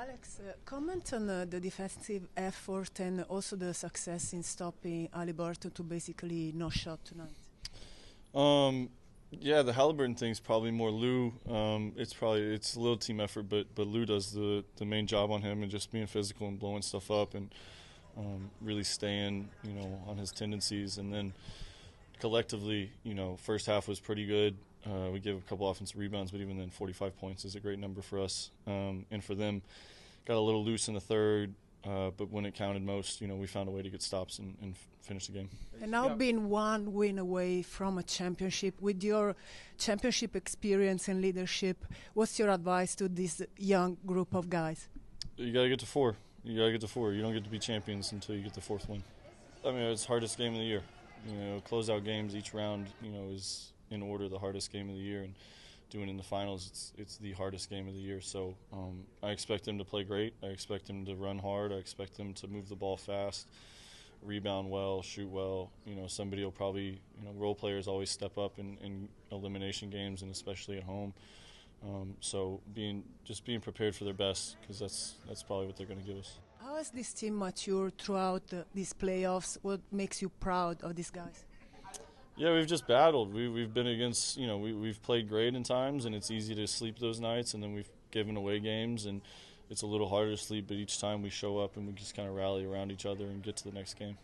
Alex, comment on the defensive effort and also the success in stopping Haliburton to basically no shot tonight. Yeah, the Haliburton thing's probably more Lou. It's a little team effort, but Lou does the main job on him and just being physical and blowing stuff up and really staying, on his tendencies. And then collectively, first half was pretty good. We gave a couple offensive rebounds, but even then 45 points is a great number for us. And for them, got a little loose in the third, but when it counted most, we found a way to get stops and finish the game. And now being one win away from a championship, with your championship experience and leadership, what's your advice to this young group of guys? You got to get to 4. You don't get to be champions until you get the 4th win. I mean, it's the hardest game of the year. Closeout games, each round, is in order the hardest game of the year, and doing in the finals, it's the hardest game of the year. So I expect them to play great. I expect them to run hard. I expect them to move the ball fast, rebound well, shoot well. Somebody will probably, role players always step up in elimination games, and especially at home. So being prepared for their best, because that's probably what they're going to give us. How has this team matured throughout these playoffs? What makes you proud of these guys? Yeah, we've just battled. We've been against, we've played great in times, and it's easy to sleep those nights, and then we've given away games, and it's a little harder to sleep, but each time we show up and we just kind of rally around each other and get to the next game.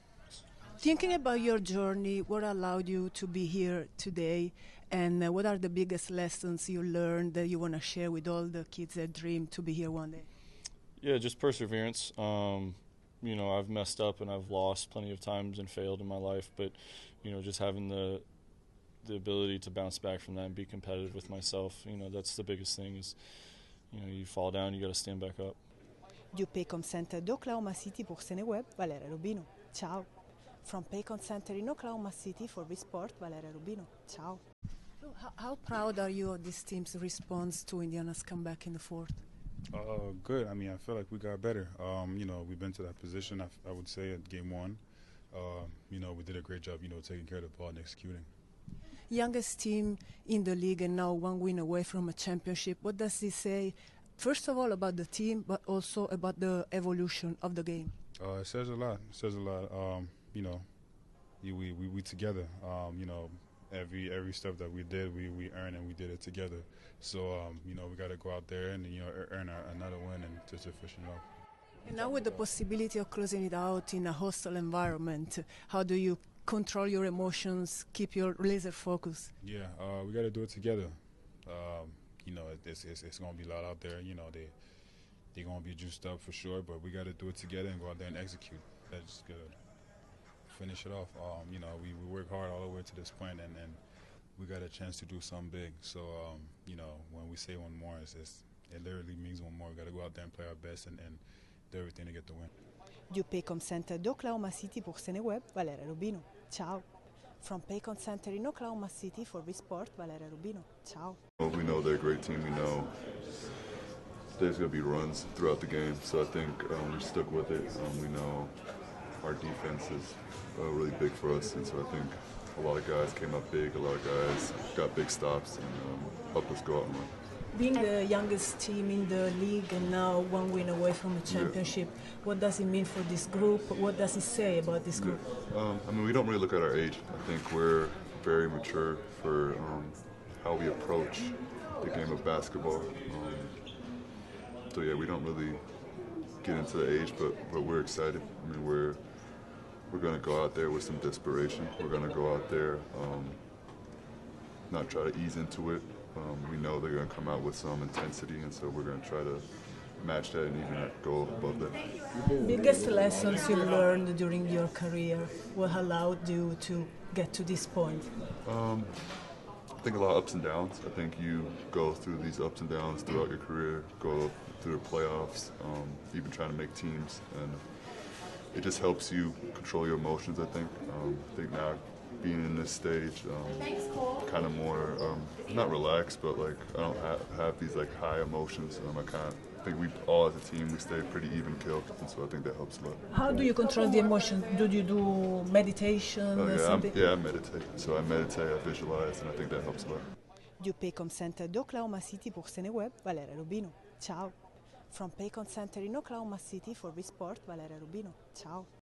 Thinking about your journey, what allowed you to be here today, and what are the biggest lessons you learned that you want to share with all the kids that dream to be here one day? Yeah, just perseverance. I've messed up and I've lost plenty of times and failed in my life, but just having the ability to bounce back from that and be competitive with myself, that's the biggest thing is, you fall down, you got to stand back up. Du Paycom Center d'Oklahoma City pour Seneweb, Valeria Rubino. Ciao. From Paycom Center in Oklahoma City for Sport, Valeria Rubino. Ciao. How proud are you of this team's response to Indiana's comeback in the 4th? Good. I mean, I feel like we got better. We've been to that position, I would say, at game 1. We did a great job, taking care of the ball and executing. Youngest team in the league and now one win away from a championship. What does this say, first of all, about the team, but also about the evolution of the game? It says a lot. We together. Every step that we did, we earned, and we did it together. So, we got to go out there and, earn another win and just to finish it off. And now with the possibility of closing it out in a hostile environment, how do you control your emotions, keep your laser focus? Yeah, we got to do it together. It's going to be a lot out there. They're going to be juiced up for sure, but we got to do it together and go out there and execute. That's good. Finish it off. We work hard all the way to this point, and we got a chance to do something big. So, when we say one more, it literally means one more. We got to go out there and play our best and do everything to get the win. Du Paycom Center d'Oklahoma City pour Seneweb, Valeria Rubino. Ciao. From Paycom Center in Oklahoma City for Sport, Valeria Rubino. Ciao. We know they're a great team. We know there's going to be runs throughout the game, so I think we stuck with it. We know our defense is really big for us, and so I think a lot of guys came up big, a lot of guys got big stops and helped us go out and win. Being the youngest team in the league and now one win away from a championship, what does it mean for this group? What does it say about this group? We don't really look at our age. I think we're very mature for how we approach the game of basketball. We don't really get into the age, but we're excited. We're going to go out there with some desperation. We're going to go out there, not try to ease into it. We know they're going to come out with some intensity, and so we're going to try to match that and even go above that. Biggest lessons you learned during your career? What allowed you to get to this point? I think a lot of ups and downs. I think you go through these ups and downs throughout your career, go through the playoffs, even trying to make teams, and it just helps you control your emotions, I think. I think now being in this stage, kind of more, not relaxed, but like I don't have these like high emotions. I think we all as a team, we stay pretty even killed, and so I think that helps a lot. How do you control the emotion? Do you do meditation? I meditate. So I meditate, I visualize, and I think that helps a lot. Du Paycom Center d'Oklahoma City pour Seneweb, Valeria Rubino. Ciao. From Paycon Center in Oklahoma City for Sport, Valeria Rubino. Ciao.